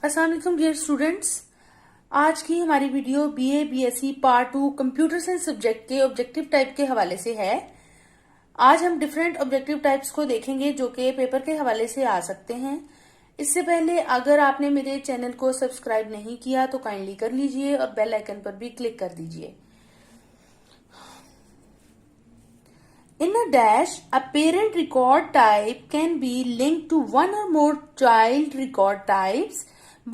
अस्सलाम वालेकुम dear students. आज की हमारी video BA BSc part 2 computer science subject के ऑब्जेक्टिव टाइप के हवाले से है। आज हम डिफरेंट ऑब्जेक्टिव टाइप्स को देखेंगे जो कि पेपर के हवाले से आ सकते हैं। इससे पहले अगर आपने मेरे चैनल को सब्सक्राइब नहीं किया तो काइंडली कर लीजिए और बेल आइकन पर भी क्लिक कर दीजिए। In a dash, a parent record type can be linked to one or more child record types,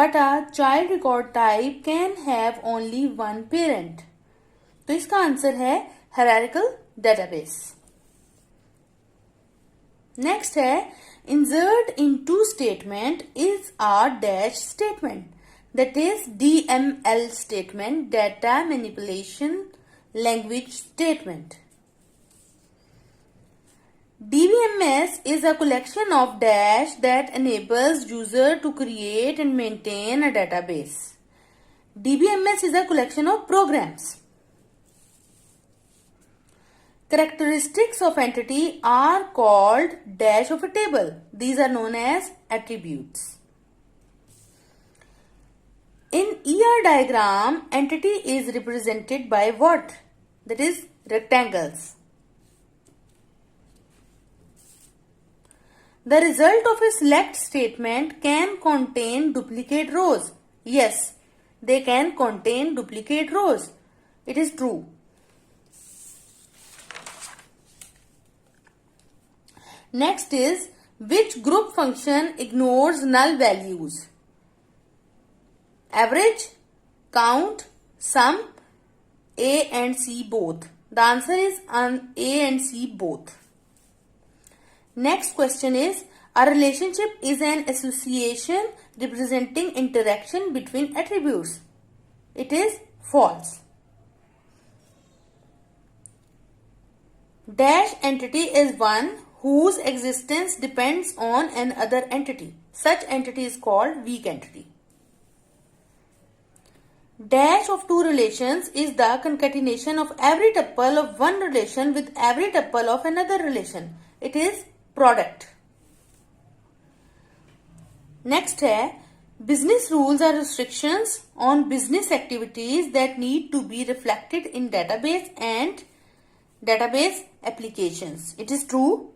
but a child record type can have only one parent. तो इसका answer है hierarchical database. Next है insert into statement is a dash statement, that is DML statement, data manipulation language statement. DBMS is a collection of dash that enables user to create and maintain a database. DBMS is a collection of programs. Characteristics of entity are called dash of a table. These are known as attributes. In ER diagram, entity is represented by what? That is rectangles. The result of a select statement can contain duplicate rows. Yes, they can contain duplicate rows. It is true. Next is, which group function ignores null values? Average, count, sum, A and C both. The answer is A and C both. Next question is, a relationship is an association representing interaction between attributes. It is false. Dash entity is one whose existence depends on another entity. Such entity is called weak entity. Dash of two relations is the concatenation of every tuple of one relation with every tuple of another relation. It is product. Next है, business rules are restrictions on business activities that need to be reflected in database and database applications. It is true.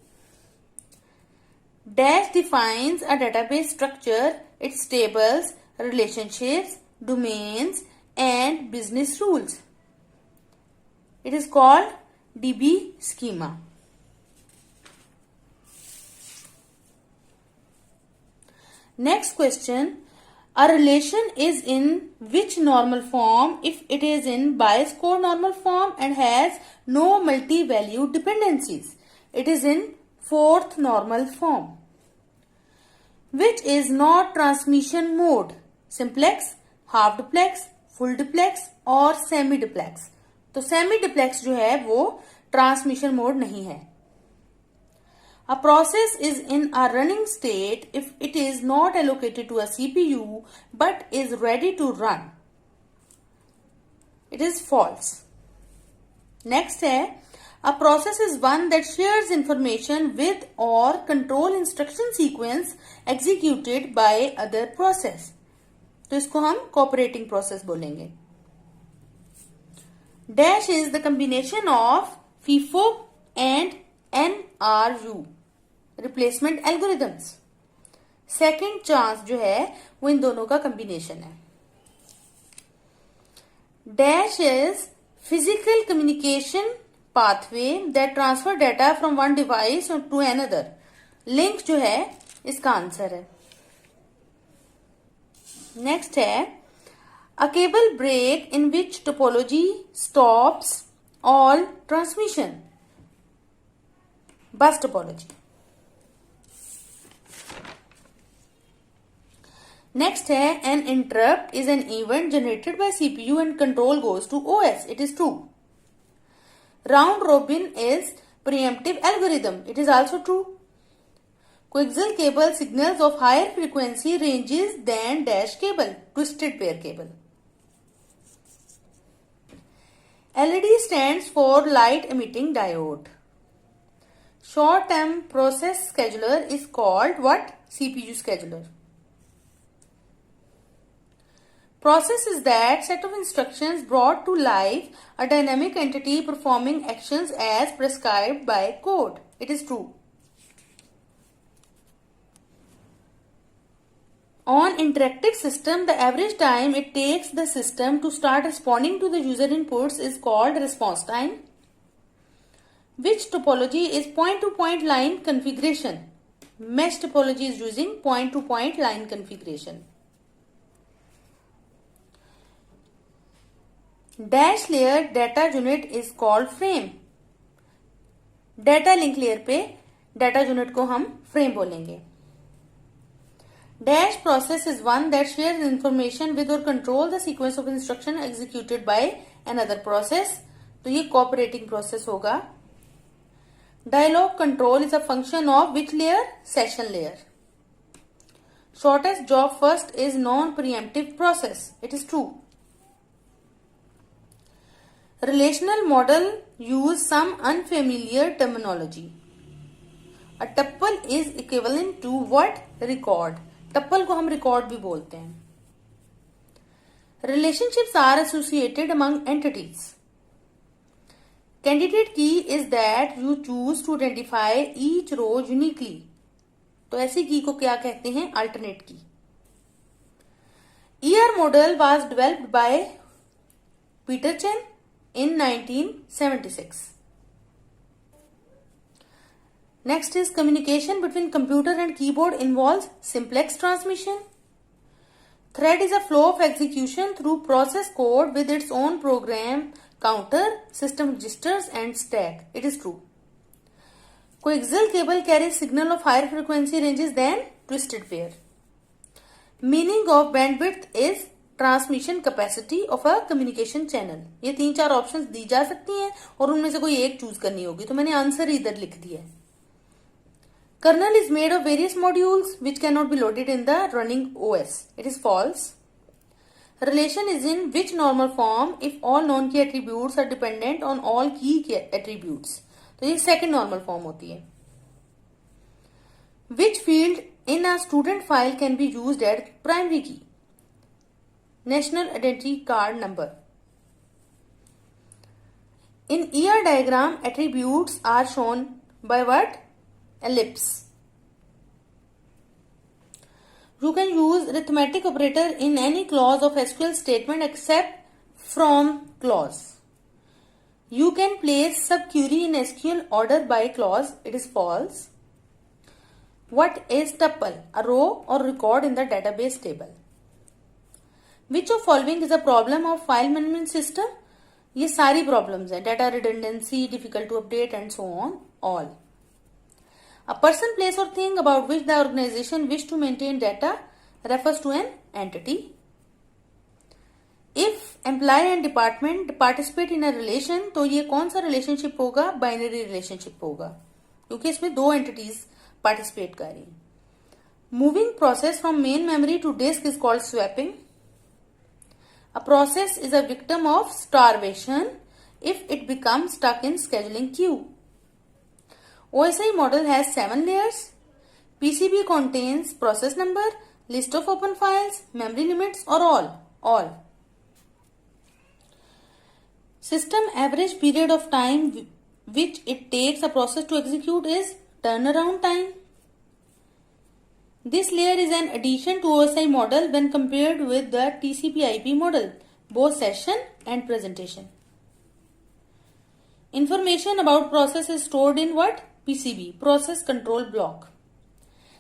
Dash defines a database structure, its tables, relationships, domains and business rules. It is called DB schema. Next question, a relation is in which normal form if it is in bias conormal form and has no multi-value dependencies? It is in fourth normal form. Which is not transmission mode? Simplex, half duplex, full duplex और semi duplex. तो semi duplex जो है वो transmission mode नहीं है. A process is in a running state if it is not allocated to a CPU but is ready to run. It is false. Next है, a process is one that shares information with or control instruction sequence executed by other process. तो इसको हम cooperating process बोलेंगे. Dash is the combination of FIFO and NRU. Replacement algorithms. Second chance जो है वो इन दोनों का कॉम्बिनेशन है. Dash is physical communication pathway that transfer data from one device to another. Link जो है इसका आंसर है. नेक्स्ट है, a cable break in which topology stops all transmission. Bus topology. Next है, an interrupt is an event generated by CPU and control goes to OS. It is true. Round robin is preemptive algorithm. It is also true. Coaxial cable signals of higher frequency ranges than dash cable, twisted pair cable. LED stands for light emitting diode. Short term process scheduler is called what? CPU scheduler. Process is that set of instructions brought to life a dynamic entity performing actions as prescribed by code. It is true. On interactive system, the average time it takes the system to start responding to the user inputs is called response time. Which topology is point-to-point line configuration? Mesh topology is using point-to-point line configuration. Dash layer data unit is called frame. Data link layer पे data unit को हम frame बोलेंगे. Dash process is one that shares information with or control the sequence of instruction executed by another process. तो ये cooperating process होगा. Dialog control is a function of which layer? Session layer. Shortest job first is non-preemptive process. It is true. Relational model use some unfamiliar terminology. A tuple is equivalent to what? Record. Tuple को हम record भी बोलते हैं. Relationships are associated among entities. Candidate key is that you choose to identify each row uniquely. तो ऐसी की को क्या कहते हैं? Alternate key. ER model was developed by Peter Chen in 1976. Next is communication between computer and keyboard involves simplex transmission. Thread is a flow of execution through process code with its own program, counter, system registers and stack. It is true. Coaxial cable carries signal of higher frequency ranges than twisted pair. Meaning of bandwidth is transmission capacity of a communication channel. ये 3-4 options दी जा सकती हैं और उनमें से कोई एक choose करनी होगी. तो मैंने आंसर इधर लिख दिया है. Kernel is made of various modules which can not be loaded in the running OS. It is false. Relation is in which normal form if all non key attributes are dependent on all key attributes. तो ये second normal form होती है. Which field in a student file can be used at primary key. National Identity Card Number. In ER diagram, attributes are shown by what? Ellipse. You can use arithmetic operator in any clause of SQL statement except from clause. You can place subquery in SQL order by clause. It is false. What is tuple? A row or record in the database table. Which of following is a problem of file management system? ये सारी problems हैं. Data redundancy, difficult to update and so on. All. A person, place or thing about which the organization wish to maintain data refers to an entity. If employee and department participate in a relation, तो ये कौन सा relationship होगा? Binary relationship होगा. क्योंकि इसमें 2 entities participate कर रही हैं. Moving process from main memory to disk is called swapping. A process is a victim of starvation if it becomes stuck in scheduling queue. OSI model has 7 layers. PCB contains process number, list of open files, memory limits or all. All. System average period of time which it takes a process to execute is turnaround time. This layer is an addition to OSI model when compared with the TCP/IP model, both session and presentation. Information about process is stored in what? PCB, process control block.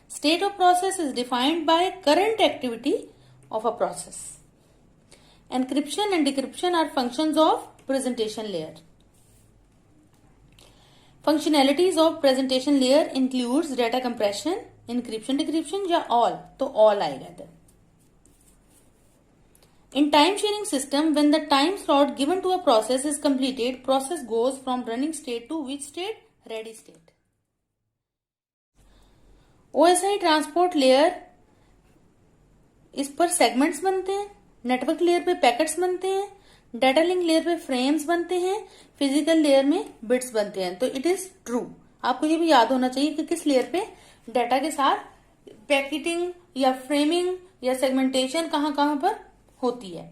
State of process is defined by current activity of a process. Encryption and decryption are functions of presentation layer. Functionalities of presentation layer includes data compression, encryption, decryption या all. तो all आएगा इधर. In time sharing system, when the time slot given to a process is completed, process goes from running state to which state? Ready state. OSI transport layer, इस पर segments बनते हैं. Network layer पे packets बनते हैं. Data link layer पे frames बनते हैं. फिजिकल लेयर में बिट्स बनते हैं. तो इट इज ट्रू. आपको ये भी याद होना चाहिए कि किस लेयर पे डाटा के साथ पैकेटिंग या फ्रेमिंग या सेगमेंटेशन कहां पर होती है।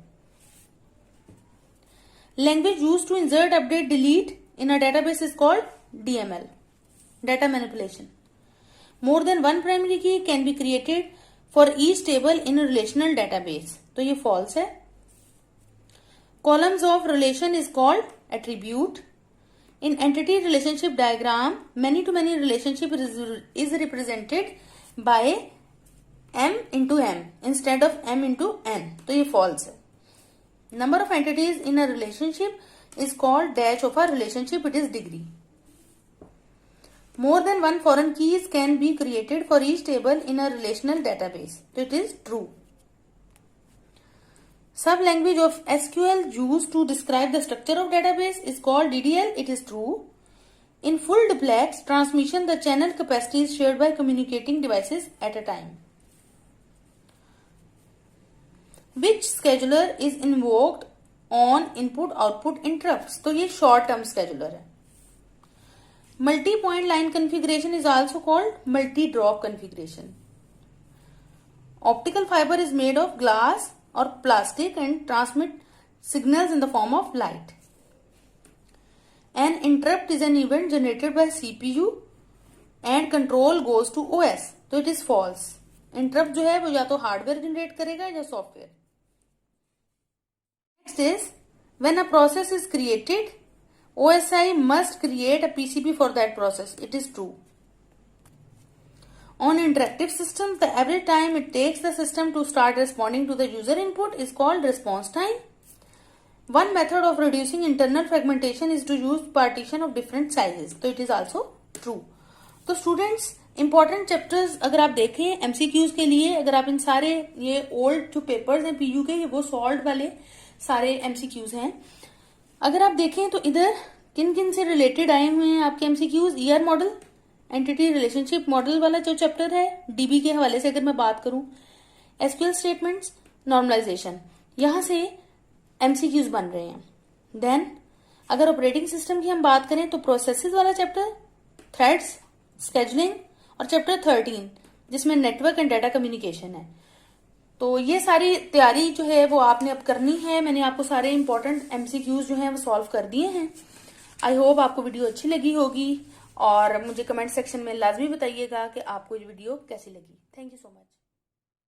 Language use to insert, update, delete in a database is called DML, data manipulation. More than one primary key can be created for each table in relational database, तो ये false है। Columns of relation is called attribute. In entity relationship diagram, many-to-many relationship is represented by M into M instead of M into N, तो ये false है। Number of entities in a relationship is called dash of a relationship, it is degree. More than one foreign keys can be created for each table in a relational database, so it is true. Sub-language of SQL used to describe the structure of database is called DDL. It is true. In full duplex transmission, the channel capacity is shared by communicating devices at a time. Which scheduler is invoked on input-output interrupts? तो ये short-term scheduler है। Multi-point line configuration is also called multi-drop configuration. Optical fiber is made of glass or plastic and transmit signals in the form of light. An interrupt is an event generated by CPU and control goes to OS, तो it is false. Interrupt जो है वो या तो hardware generate करेगा या software. Next is when a process is created, OSI must create a PCB for that process. It is true. On interactive systems, the average time it takes the system to start responding to the user input is called response time. One method of reducing internal fragmentation is to use partition of different sizes. So it is also true. तो students, important chapters अगर आप देखें MCQs के लिए, अगर आप इन सारे ये old जो papers हैं PU के, वो solved वाले सारे MCQs हैं। अगर आप देखें तो इधर किन किन से related आए हुए हैं आपके MCQs, ER model, entity relationship model वाला जो चैप्टर है, डीबी के हवाले से अगर मैं बात करूं, एसक्यूएल स्टेटमेंट्स, नॉर्मलाइजेशन, यहां से एमसीक्यूज बन रहे हैं। देन अगर ऑपरेटिंग सिस्टम की हम बात करें तो प्रोसेसेस वाला चैप्टर, थ्रेड्स, स्केजुलिंग और चैप्टर 13 जिसमें नेटवर्क एंड डाटा कम्युनिकेशन है। तो ये सारी तैयारी जो है वो आपने अब करनी है। मैंने आपको सारे इंपॉर्टेंट एमसीक्यूज जो हैं वो सॉल्व कर दिए हैं। आई होप आपको वीडियो अच्छी लगी होगी और मुझे कमेंट सेक्शन में लाजमी बताइएगा कि आपको ये वीडियो कैसी लगी। Thank you so much.